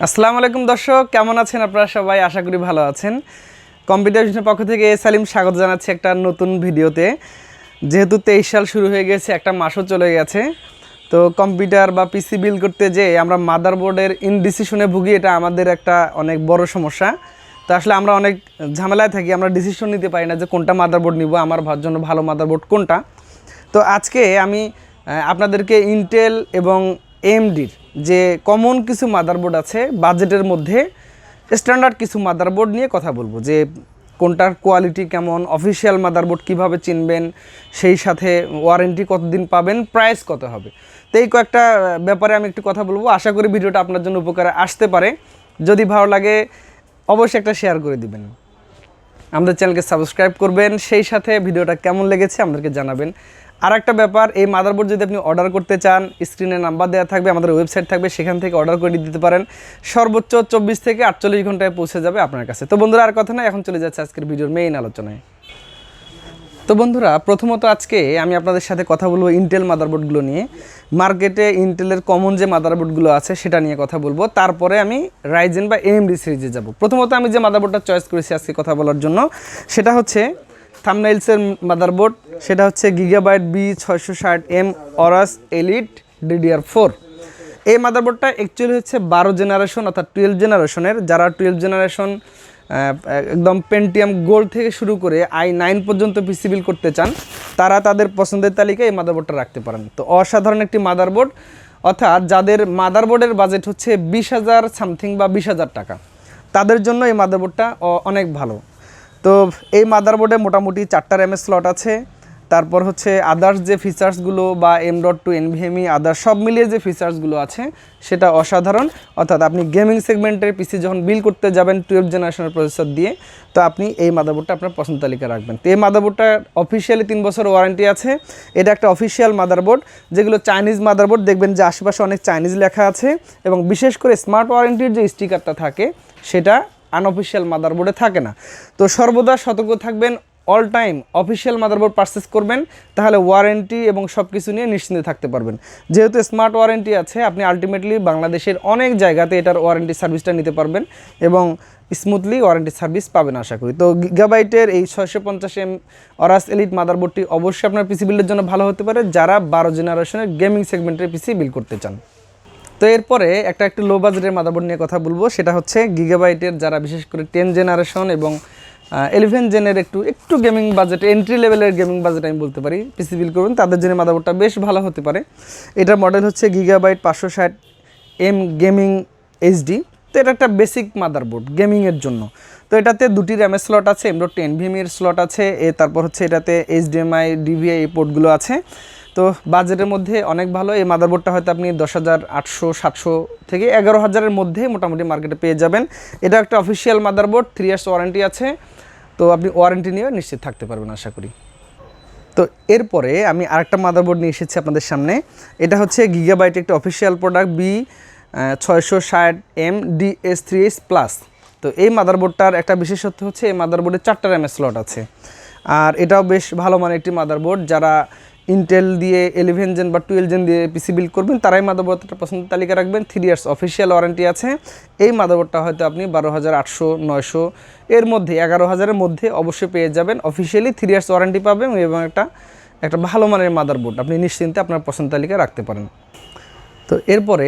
আসসালামু আলাইকুম দর্শক, কেমন আছেন আপনারা সবাই? আশা করি ভালো আছেন। কম্পিউটার ভিশনের পক্ষ থেকে সালিম স্বাগত জানাচ্ছি একটা নতুন ভিডিওতে। যেহেতু 23 সাল শুরু হয়ে গেছে, একটা মাসও চলে গেছে, তো কম্পিউটার বা পিসি বিল করতে যে আমরা মাদারবোর্ডের ইনডিসিশনে ভুগি, এটা আমাদের একটা অনেক বড় সমস্যা। তো আসলে আমরা অনেক ঝামেলায় থাকি, আমরা ডিসিশন নিতে পারি না যে কোনটা মাদারবোর্ড নিব, আমার জন্য ভালো মাদারবোর্ড কোনটা। তো আজকে আমি আপনাদেরকে ইন্টেল এবং এএমডির যে কমন কিছু মাদারবোর্ড আছে বাজেটের মধ্যে, স্ট্যান্ডার্ড কিছু মাদারবোর্ড নিয়ে কথা বলবো, যে কোনটার কোয়ালিটি কেমন, অফিসিয়াল মাদারবোর্ড কিভাবে চিনবেন, সেই সাথে ওয়ারেন্টি কতদিন পাবেন, প্রাইস কত হবে। তো এই কয়েকটা ব্যাপারে আমি একটু কথা বলবো। আশা করি ভিডিওটা আপনার জন্য উপকারে আসতে পারে। যদি ভালো লাগে অবশ্যই একটা শেয়ার করে দিবেন, আমাদের চ্যানেলকে সাবস্ক্রাইব করবেন, সেই সাথে ভিডিওটা কেমন লেগেছে আমাদেরকে জানাবেন। আর একটা ব্যাপার, এই মাদারবোর্ড যদি আপনি অর্ডার করতে চান, স্ক্রিনে নাম্বার দেওয়া থাকবে, আমাদের ওয়েবসাইট থাকবে, সেখান থেকে অর্ডার করে দিতে পারেন। সর্বোচ্চ 24 থেকে 48 ঘন্টায় পৌঁছে যাবে আপনার কাছে। তো বন্ধুরা, আর কথা না, এখন চলে যাচ্ছে আজকের ভিডিওর মেইন আলোচনায়। তো বন্ধুরা, প্রথমত আজকে আমি আপনাদের সাথে কথা বলবো ইন্টেল মাদারবোর্ডগুলো নিয়ে। মার্কেটে ইন্টেলের কমন যে মাদারবোর্ডগুলো আছে সেটা নিয়ে কথা বলবো, তারপরে আমি রাইজেন বা এএমডি সিরিজে যাব। প্রথমত আমি যে মাদারবোর্ডটা চয়েস করেছি আজকে কথা বলার জন্য, সেটা হচ্ছে থাম্বনেইলসের মাদারবোর্ড। সেটা হচ্ছে gigabyte B660M Aorus elite DDR4। এই মাদারবোর্ডটা অ্যাকচুয়ালি হচ্ছে 12 জেনারেশন অর্থাৎ 12 জেনারেশনের। যারা 12 জেনারেশন একদম পেন্টিয়াম গোল্ড থেকে শুরু করে i9 পর্যন্ত পিসি বিল করতে চান, তারা তাদের পছন্দের তালিকায় এই মাদারবোর্ডটা রাখতে পারেন। তো অসাধারণ একটি মাদারবোর্ড, অর্থাৎ যাদের মাদারবোর্ডের বাজেট হচ্ছে 20,000 সামথিং বা 20,000 টাকা, তাদের জন্য এই মাদারবোর্ডটা অনেক ভালো। তো এই মাদারবোর্ডে মোটামুটি 4টা র্যামের স্লট আছে। তারপর হচ্ছে আদার্স যে ফিচার্সগুলো বা M.2 NVMe আদার্স সব মিলিয়ে যে ফিচার্সগুলো আছে সেটা অসাধারণ। অর্থাৎ আপনি গেমিং সেগমেন্টের পিসি যখন বিল করতে যাবেন 12 জেনারেশনের প্রসেসর দিয়ে, তো আপনি এই মাদারবোর্ডটা আপনার পছন্দ তালিকা রাখবেন। তো এই মাদারবোর্ডটা অফিসিয়ালি 3 বছর ওয়ারেন্টি আছে। এটা একটা অফিসিয়াল মাদারবোর্ড। যেগুলো চাইনিজ মাদারবোর্ড, দেখবেন যে আশেপাশে অনেক চাইনিজ লেখা আছে, এবং বিশেষ করে স্মার্ট ওয়ারেন্টির যে স্টিকারটা থাকে সেটা আনঅফিসিয়াল মাদারবোর্ডে থাকে না। তো সর্বদা সতর্ক থাকবেন, all time official motherboard purchase করবেন, তাহলে ওয়ারেন্টি এবং সব কিছু নিয়ে নিশ্চিন্তে থাকতে পারবেন। যেহেতু স্মার্ট ওয়ারেন্টি আছে, আপনি আলটিমেটলি বাংলাদেশের অনেক জায়গাতে এটার ওয়ারেন্টি সার্ভিসটা নিতে পারবেন এবং স্মুথলি ওয়ারেন্টি সার্ভিস পাবেন আশা করি। তো গিগাবাইটের এই 650M অরাস এলিট মাদারবোর্ডটি অবশ্যই আপনার পিসি বিল্ডের জন্য ভালো হতে পারে, যারা 12 জেনারেশনের গেমিং সেগমেন্টের পিসি বিল করতে চান। তো এরপরে একটু লো বাজেটের মাদারবোর্ড নিয়ে কথা বলবো। সেটা হচ্ছে গিগাবাইটের যারা বিশেষ করে 10 জেনারেশন এবং 11 জেনের একটু গেমিং বাজেট, এন্ট্রি লেভেলের গেমিং বাজেট আমি বলতে পারি, পিসি বিল করবেন, তাদের জন্য মাদারবোর্ডটা বেশ ভালো হতে পারে। এটার মডেল হচ্ছে গিগাবাইট 560M গেমিং এইচডি। তো এটা একটা বেসিক মাদারবোর্ড গেমিংয়ের জন্য। তো এটাতে 2টি র্যামের স্লট আছে, M.2 NVMe এর স্লট আছে, তারপর হচ্ছে এটাতে HDMI DVI এই পোর্টগুলো আছে। তো বাজেটের মধ্যে অনেক ভালো। এই মাদারবোর্ডটা হয়তো আপনি 10,800 700 থেকে 11,000-এর মধ্যে মোটামুটি মার্কেটে পেয়ে যাবেন। এটা একটা অফিসিয়াল মাদারবোর্ড, 3 ইয়ার্স ওয়ারেন্টি আছে। তো আপনি ওয়ারেন্টি নিয়ে নিশ্চিত থাকতে পারবেন আশা করি। তো এরপরে আমি আরেকটা মাদারবোর্ড নিয়ে এসেছি আপনাদের সামনে। এটা হচ্ছে গিগাবাইট একটা official product B660M DS3H plus. তো এই মাদারবোর্ডটার একটা বিশেষত্ব হচ্ছে এই মাদারবোর্ডে 4টা র্যামের স্লট আছে, আর এটাও বেশ ভালো মানের একটি মাদারবোর্ড। যারা ইন্টেল দিয়ে 11 জেন বা 12 জেন দিয়ে পিসি বিল্ড করবেন, তারাই মাদারবোর্ডটা পছন্দের তালিকা রাখবেন। 3 ইয়ার্স অফিসিয়াল ওয়ারেন্টি আছে। এই মাদারবোর্ডটা হয়তো আপনি 12,800 900 এর মধ্যে 11,000-এর মধ্যে অবশ্যই পেয়ে যাবেন। অফিসিয়ালি 3 ইয়ার্স ওয়ারেন্টি পাবেন এবং একটা ভালো মানের মাদারবোর্ড আপনি নিশ্চিন্তে আপনার পছন্দ তালিকা রাখতে পারেন। তো এরপরে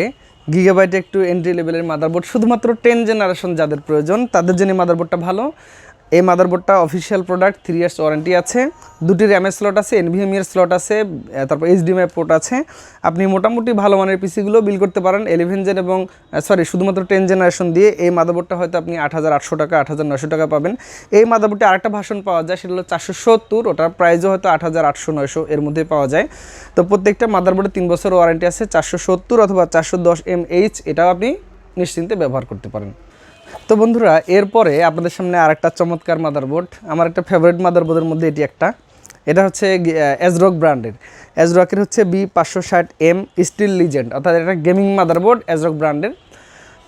গিগাবাইটে একটু এন্ট্রি লেভেলের মাদারবোর্ড, শুধুমাত্র 10 জেনারেশন যাদের প্রয়োজন তাদের জন্য মাদারবোর্ডটা ভালো। এই মাদারবোর্ডটা অফিসিয়াল প্রোডাক্ট, 3 ইয়ার্স ওয়ারেন্টি আছে, 2টি র্যামের স্লট আছে, NVMe এর স্লট আছে, তারপর HDMI পোর্ট আছে। আপনি মোটামুটি ভালো মানের পিসিগুলো বিল করতে পারেন 11 জেন এবং শুধুমাত্র 10 জেনারেশন দিয়ে। এই মাদারবোর্ডটা হয়তো আপনি 8,800 টাকা 8,900 টাকা পাবেন। এই মাদারবোর্ডে আরেকটা ভার্সন পাওয়া যায়, সেটা হলো 470, ওটার প্রাইসও হয়তো 8,800 900 এর মধ্যে পাওয়া যায়। তো প্রত্যেকটা মাদারবোর্ডে 3 বছর ওয়ারেন্টি আছে। 470 অথবা 410mH এটাও আপনি নিশ্চিন্তে ব্যবহার করতে পারেন। তো বন্ধুরা, এরপরে আপনাদের সামনে আরেকটা চমৎকার মাদারবোর্ড, আমার একটা ফেভারিট মাদারবোর্ডের মধ্যে এটি একটা। এটা হচ্ছে Asrock ব্র্যান্ডের। Asrock-এর হচ্ছে B560M স্টিল লিজেন্ড, অর্থাৎ এটা গেমিং মাদারবোর্ড Asrock ব্র্যান্ডের।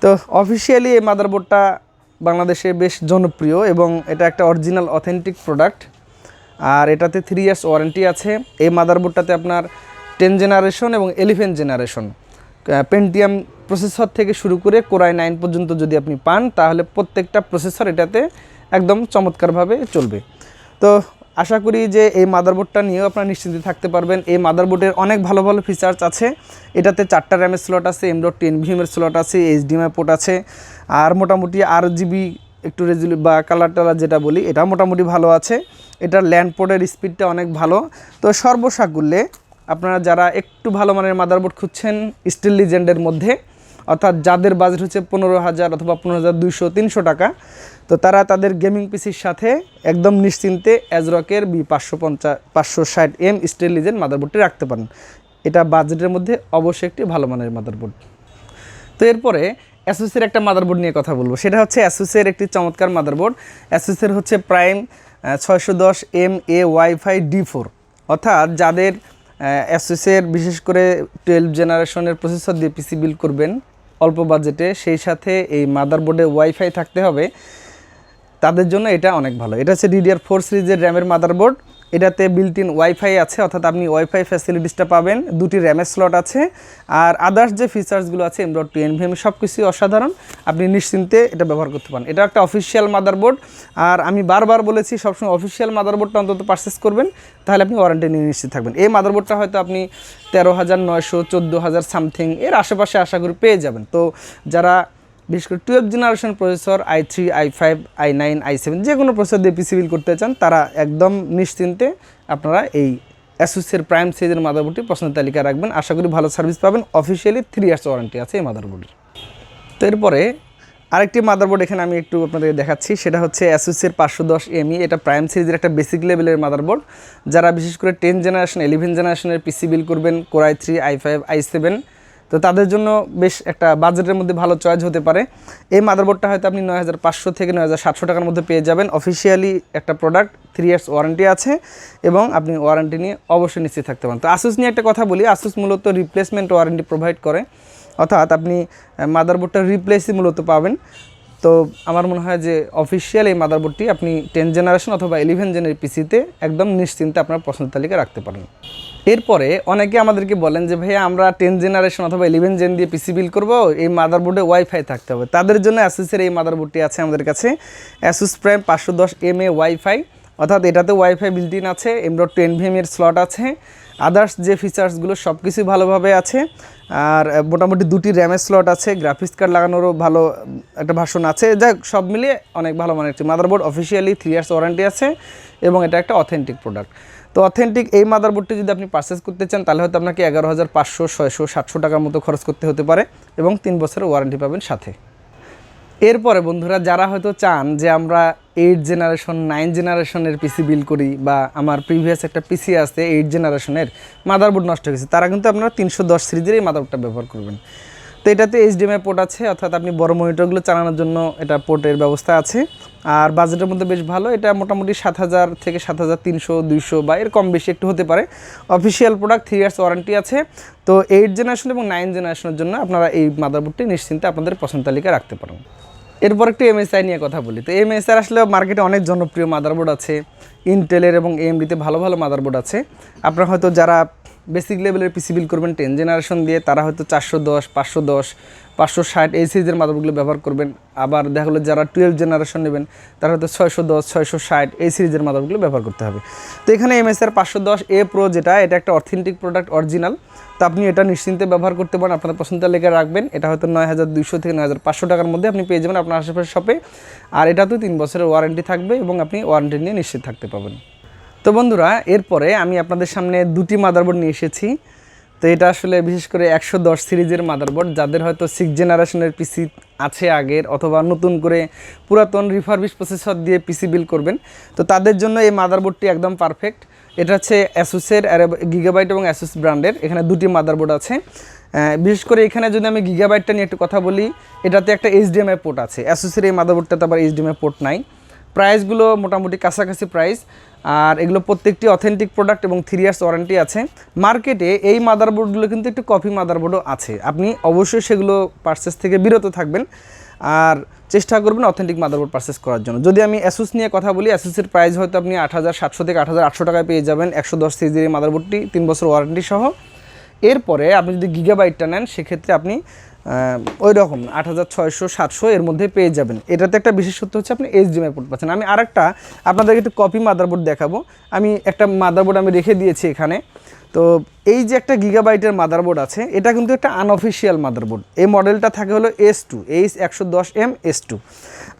তো অফিসিয়ালি এই মাদারবোর্ডটা বাংলাদেশে বেশ জনপ্রিয় এবং এটা একটা অরিজিনাল অথেন্টিক প্রোডাক্ট, আর এটাতে 3 ইয়ার্স ওয়ারেন্টি আছে। এই মাদারবোর্ডটাতে আপনার 10 জেনারেশন এবং 11 জেনারেশন পেন্টিয়াম প্রসেসর থেকে শুরু করে কোরাই 9 পর্যন্ত যদি আপনি পান তাহলে প্রত্যেকটা প্রসেসর এটাতে একদম চমৎকারভাবে চলবে। তো আশা করি যে এই মাদারবোর্ডটা নিয়েও আপনারা নিশ্চিন্তে থাকতে পারবেন। এই মাদারবোর্ডের অনেক ভালো ভালো ফিচার্স আছে। এটাতে 4টা র্যামের স্লট আছে, M.2 NVMe স্লট আছে, HDMI পোর্ট আছে, আর মোটামুটি RGB একটু বা কালার টালার যেটা বলি এটা মোটামুটি ভালো আছে। এটার ল্যান্ড পোর্টের স্পিডটা অনেক ভালো। তো সর্বসাকুল্যে আপনারা যারা একটু ভালো মানের মাদারবোর্ড খুঁজছেন স্টিল লিজেন্ডের মধ্যে, অর্থাৎ যাদের বাজেট হচ্ছে 15,000 অথবা 15,200-300 টাকা, তো তারা তাদের গেমিং পিসির সাথে একদম নিশ্চিন্তে অ্যাজরকের B560M স্টিল লিজেন্ড মাদারবোর্ডটি রাখতে পারেন। এটা বাজেটের মধ্যে অবশ্যই একটি ভালো মানের মাদারবোর্ড। তো এরপরে অ্যাসুসের একটা মাদারবোর্ড নিয়ে কথা বলবো, সেটা হচ্ছে অ্যাসুসের একটি চমৎকার মাদারবোর্ড। অ্যাসুসের হচ্ছে প্রাইম 610MA ওয়াইফাই D4, অর্থাৎ যাদের অ্যাসুসের বিশেষ করে 12 জেনারেশনের প্রসেসর দিয়ে পিসি বিল্ড করবেন অল্প বাজেটে, সেই সাথে এই মাদারবোর্ডে ওয়াইফাই থাকতে হবে, তাদের জন্য এটা অনেক ভালো। এটা হচ্ছে DDR4 সিরিজের র্যামের মাদারবোর্ড। এটাতে বিল্ট ইন ওয়াইফাই আছে, অর্থাৎ আপনি ওয়াইফাই ফ্যাসিলিটিসটা পাবেন, 2টি র্যামের স্লট আছে, আর আদার্স যে ফিচার্সগুলো আছে M.2 NVMe সব কিছুই অসাধারণ। আপনি নিশ্চিন্তে এটা ব্যবহার করতে পারেন। এটা একটা অফিসিয়াল মাদারবোর্ড, আর আমি বারবার বলেছি সবসময় অফিসিয়াল মাদারবোর্ডটা অন্তত পারচেস করবেন, তাহলে আপনি ওয়ারেন্টি নিয়ে নিশ্চিত থাকবেন। এই মাদারবোর্ডটা হয়তো আপনি 13,900 14,000 সামথিং এর আশেপাশে আশা করি পেয়ে যাবেন। তো যারা বিশেষ করে 12 generation processor i3 i5 i9 i7 যে কোনো প্রসেসর দিয়ে পিসি বিল্ড করতে চান, তারা একদম নিশ্চিন্তে আপনারা এই অ্যাসুসের প্রাইম সিরিজের মাদারবোর্ডটি পছন্দের তালিকা রাখবেন। আশা করি ভালো সার্ভিস পাবেন। অফিসিয়ালি 3 ইয়ার্স ওয়ারেন্টি আছে এই মাদারবোর্ডের। তো এরপরে আরেকটি মাদারবোর্ড এখানে আমি একটু আপনাদের দেখাচ্ছি, সেটা হচ্ছে অ্যাসুসের 510ME। এটা প্রাইম সিরিজের একটা বেসিক লেভেলের মাদারবোর্ড। যারা বিশেষ করে 10 জেনারেশন 11 জেনারেশনের পিসি বিল্ড করবেন কোরাই 3 i5 i7, তো তাদের জন্য বেশ একটা বাজেটের মধ্যে ভালো চয়েস হতে পারে। এই মাদারবোর্ডটা হয়তো আপনি 9,500 থেকে 9,700 টাকার মধ্যে পেয়ে যাবেন। অফিসিয়ালি একটা প্রোডাক্ট, 3 ইয়ার্স ওয়ারেন্টি আছে, এবং আপনি ওয়ারেন্টি নিয়ে অবশ্যই নিশ্চিত থাকতে পারেন। তো আসুস নিয়ে একটা কথা বলি, আসুস মূলত রিপ্লেসমেন্ট ওয়ারেন্টি প্রোভাইড করে, অর্থাৎ আপনি মাদারবোর্ডটা রিপ্লেসই মূলত পাবেন। তো আমার মনে হয় যে অফিসিয়াল এই মাদারবোর্ডটি আপনি 10 জেনারেশন অথবা 11 জেনের পিসিতে একদম নিশ্চিন্তে আপনার পছন্দ তালিকা রাখতে পারেন। এরপরে অনেকে আমাদেরকে বলেন যে ভাইয়া আমরা 10 জেনারেশন অথবা 11 জেন দিয়ে পিসি বিল্ড করবো, এই মাদারবোর্ডে ওয়াইফাই থাকতে হবে। তাদের জন্য অ্যাসুসের এই মাদারবোর্ডটি আছে আমাদের কাছে, অ্যাসুস প্রাইম 510MA ওয়াইফাই, অর্থাৎ এটাতে ওয়াইফাই বিল্ট ইন আছে, M.2 NVMe এর স্লট আছে, আদার্স যে ফিচার্সগুলো সব কিছুই ভালোভাবে আছে, আর মোটামুটি 2টি র্যামের স্লট আছে, গ্রাফিক্স কার্ড লাগানোরও ভালো একটা ভার্সন আছে। যাই সব মিলিয়ে অনেক ভালো মানের একটি মাদারবোর্ড। অফিসিয়ালি 3 ইয়ার্স ওয়ারেন্টি আছে, এবং এটা একটা অথেন্টিক প্রোডাক্ট। তো অথেন্টিক এই মাদারবোর্ডটি যদি আপনি পারচেস করতে চান, তাহলে হয়তো আপনাকে 11,500 600 700 টাকার মতো খরচ করতে হতে পারে, এবং 3 বছরের ওয়ারেন্টি পাবেন সাথে। এরপরে বন্ধুরা যারা হয়তো চান যে আমরা 8 জেনারেশন 9 জেনারেশনের পিসি বিল্ড করি, বা আমার প্রিভিয়াস একটা পিসি আছে 8 জেনারেশনের, মাদারবোর্ড নষ্ট হয়ে গেছে, তারা কিন্তু আপনারা 310 সিরিজের এই মাদারবোর্ডটা ব্যবহার করবেন। তো এটাতে HDMI পোর্ট আছে, অর্থাৎ আপনি বড় মনিটরগুলো চালানোর জন্য এটা পোর্টের ব্যবস্থা আছে, আর বাজেটের মধ্যে বেশ ভালো। এটা মোটামুটি 7,000 থেকে 7,300 200 বা এর কম বেশি একটু হতে পারে। অফিসিয়াল প্রোডাক্ট, 3 ইয়ার্স ওয়ারেন্টি আছে। তো 8 জেনারেশন এবং 9 জেনারেশনের জন্য আপনারা এই মাদারবোর্ডটি নিশ্চিন্তে আপনাদের পছন্দ তালিকা রাখতে পারেন। এরপর একটু MSI নিয়ে কথা বলি। তো MSI আসলে মার্কেটে অনেক জনপ্রিয় মাদারবোর্ড আছে, ইন্টেলের এবং AMDতে ভালো ভালো মাদারবোর্ড আছে। আপনারা হয়তো যারা বেসিক লেভেলের পিসি বিল্ড করবেন 10 জেনারেশন দিয়ে, তারা হয়তো 410 510 560 এই সিরিজের মাদারবোর্ডগুলো ব্যবহার করবেন। আবার দেখা গেলো যারা 12 জেনারেশন নেবেন, তারা হয়তো 610 660 এই সিরিজের মাদারবোর্ডগুলো ব্যবহার করতে হবে। তো এখানে MSI 510A Pro যেটা, এটা একটা অথেন্টিক প্রোডাক্ট, অরিজিনাল। তো আপনি এটা নিশ্চিন্তে ব্যবহার করতে পারেন, আপনাদের পছন্দ তালিকা রাখবেন। এটা হয়তো 9,200 থেকে 9,500 টাকার মধ্যে আপনি পেয়ে যাবেন আপনার আশেপাশে শপে, আর এটাতেও 3 বছরের ওয়ারেন্টি থাকবে, এবং আপনি ওয়ারেন্টি নিয়ে নিশ্চিত থাকতে পাবেন। তো বন্ধুরা এরপরে আমি আপনাদের সামনে 2টি মাদারবোর্ড নিয়ে এসেছি। তো এটা আসলে বিশেষ করে 110 সিরিজের মাদারবোর্ড, যাদের হয়তো 6 জেনারেশনের পিসি আছে আগের, অথবা নতুন করে পুরাতন রিফারবিশ প্রসেসর দিয়ে পিসি বিল্ড করবেন, তো তাদের জন্য এই মাদারবোর্ডটি একদম পারফেক্ট। এটা হচ্ছে অ্যাসুসের গিগাবাইট এবং অ্যাসুস ব্র্যান্ডের। এখানে 2টি মাদারবোর্ড আছে। বিশেষ করে এখানে যদি আমি গিগাবাইটটা নিয়ে একটু কথা বলি, এটাতে একটা HDMI পোর্ট আছে। অ্যাসুসের এই মাদারবোর্ডটাতে আবার HDMI পোর্ট নাই। প্রাইসগুলো মোটামুটি কাছাকাছি প্রাইস, আর এগুলো প্রত্যেকটি অথেন্টিক প্রোডাক্ট, এবং 3 ইয়ার্স ওয়ারেন্টি আছে। মার্কেটে এই মাদারবোর্ডগুলো কিন্তু একটু কপি মাদারবোর্ডও আছে, আপনি অবশ্যই সেগুলো পারচেস থেকে বিরত থাকবেন, আর চেষ্টা করবেন অথেন্টিক মাদারবোর্ড পারচেস করার জন্য। যদি আমি অ্যাসুস নিয়ে কথা বলি, অ্যাসুসের প্রাইস হয়তো আপনি 8,700 থেকে 8,800 টাকায় পেয়ে যাবেন 110 সিরিজের মাদারবোর্ডটি, 3 বছর ওয়ারেন্টি সহ। এরপরে আপনি যদি গিগাবাইটটা নেন সেক্ষেত্রে আপনি ওই রকম 8600 এর মধ্যে পেয়ে যাবেন। এটাতে একটা বিশেষত্ব হচ্ছে আপনি এইচডিএমআই পোর্ট পাচ্ছেন। আমি আরেকটা আপনাদেরকে একটু কপি মাদারবোর্ড দেখাবো। আমি একটা মাদারবোর্ড আমি রেখে দিয়েছি এখানে। তো এই যে একটা গিগাবাইটের মাদারবোর্ড আছে, এটা কিন্তু একটা আনঅফিসিয়াল মাদারবোর্ড। এই মডেলটা থাকে হলো S2 H110M S2।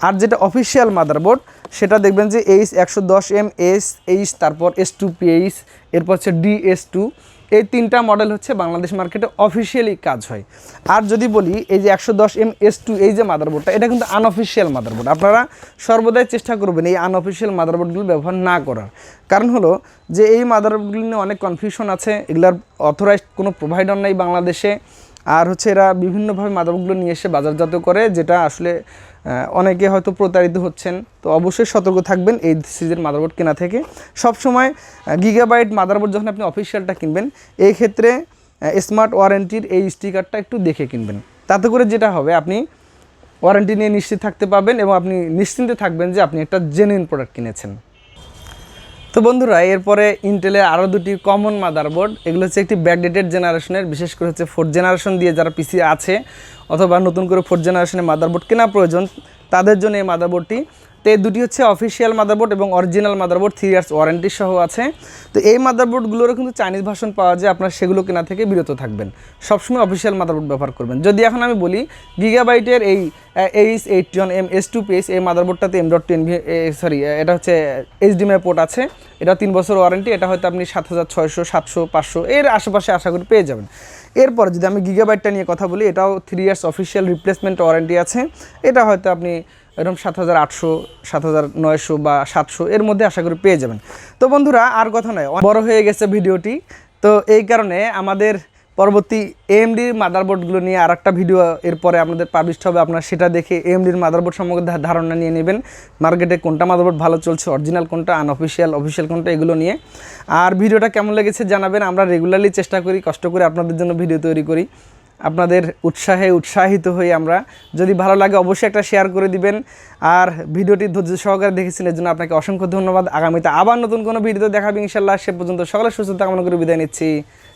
আর যেটা অফিসিয়াল মাদারবোর্ড সেটা দেখবেন যে H110M H, তারপর S2PH, এরপর হচ্ছে DS2। এই তিনটা মডেল হচ্ছে বাংলাদেশ মার্কেটে অফিসিয়ালি কাজ হয়। আর যদি বলি এই যে 110M S2 এই যে মাদারবোর্ডটা, এটা কিন্তু আনঅফিসিয়াল মাদারবোর্ড। আপনারা সর্বদাই চেষ্টা করবেন এই আনঅফিসিয়াল মাদারবোর্ডগুলো ব্যবহার না করার। কারণ হলো যে এই মাদারবোর্ডগুলো নিয়ে অনেক কনফিউশন আছে, এগুলার অথরাইজড কোনো প্রোভাইডার নেই বাংলাদেশে। আর হচ্ছে এরা বিভিন্নভাবে মাদারবোর্ডগুলো নিয়ে এসে বাজারজাত করে, যেটা আসলে অনেকে হয়তো প্রতারিত হচ্ছেন। তো অবশ্যই সতর্ক থাকবেন এই সিরিজের মাদারবোর্ড কেনা থেকে। সবসময় গিগাবাইট মাদারবোর্ড যখন আপনি অফিসিয়ালটা কিনবেন, এই ক্ষেত্রে স্মার্ট ওয়ারেন্টির এই স্টিকারটা একটু দেখে কিনবেন। তাতে করে যেটা হবে, আপনি ওয়ারেন্টি নিয়ে নিশ্চিত থাকতে পারবেন এবং আপনি নিশ্চিন্তে থাকবেন যে আপনি একটা জেনুইন প্রোডাক্ট কিনেছেন। তো বন্ধুরা, এরপরে ইন্টেলের আরও দুটি কমন মাদারবোর্ড, এগুলো হচ্ছে একটি ব্যাকডেটেড জেনারেশনের, বিশেষ করে হচ্ছে 4th জেনারেশন দিয়ে যারা পিসি আছে অথবা নতুন করে 4th জেনারেশনের মাদারবোর্ড কেনা প্রয়োজন, তাদের জন্য এই মাদারবোর্ডটি। তো এই দুটি হচ্ছে অফিসিয়াল মাদারবোর্ড এবং অরিজিনাল মাদারবোর্ড 3 ইয়ার্স ওয়ারেন্টি সহ আছে। তো এই মাদারবোর্ডগুলোরও কিন্তু চাইনিজ ভার্সন পাওয়া যায়, আপনার সেগুলো কেনা থেকে বিরত থাকবেন। সবসময় অফিসিয়াল মাদারবোর্ড ব্যবহার করবেন। যদি এখন আমি বলি গিগাবাইটের এই H81M S2PH এই মাদারবোর্ডটাতে M.2 এটা হচ্ছে এইচডিএমআই পোর্ট আছে, এটা 3 বছর ওয়ারেন্টি। এটা হয়তো আপনি 7600, 700, 500 এর আশেপাশে আশা করি পেয়ে যাবেন। এরপর যদি আমি গিগাবাইটটা নিয়ে কথা বলি, এটাও 3 ইয়ার্স অফিসিয়াল রিপ্লেসমেন্ট ওয়ারেন্টি আছে। এটা হয়তো আপনি এরকম 7800, 7900 বা 700 এর মধ্যে আশা করি পেয়ে যাবেন। তো বন্ধুরা, আর কথা নয়, বড় হয়ে গেছে ভিডিওটি, তো এই কারণে আমাদের পরবর্তী এএমডির মাদারবোর্ডগুলো নিয়ে আর একটা ভিডিও এরপরে আপনাদের পাবলিশ হবে। আপনারা সেটা দেখে এএমডির মাদারবোর্ড সম্পর্কে ধারণা নিয়ে নেবেন, মার্কেটে কোনটা মাদারবোর্ড ভালো চলছে, অরিজিনাল কোনটা, আনঅফিসিয়াল, অফিসিয়াল কোনটা, এগুলো নিয়ে। আর ভিডিওটা কেমন লেগেছে জানাবেন। আমরা রেগুলারলি চেষ্টা করি, কষ্ট করে আপনাদের জন্য ভিডিও তৈরি করি। আপনাদের উৎসাহে উৎসাহিত হই আমরা। যদি ভালো লাগে অবশ্যই একটা শেয়ার করে দিবেন। আর ভিডিওটি ধৈর্য সহকারে দেখেছেন এর জন্য আপনাকে অসংখ্য ধন্যবাদ। আগামীতে আবার নতুন কোনো ভিডিওতে দেখাবে ইনশাল্লাহ। সে পর্যন্ত সকলের সুস্থতা কামনা করে বিদায় নিচ্ছি।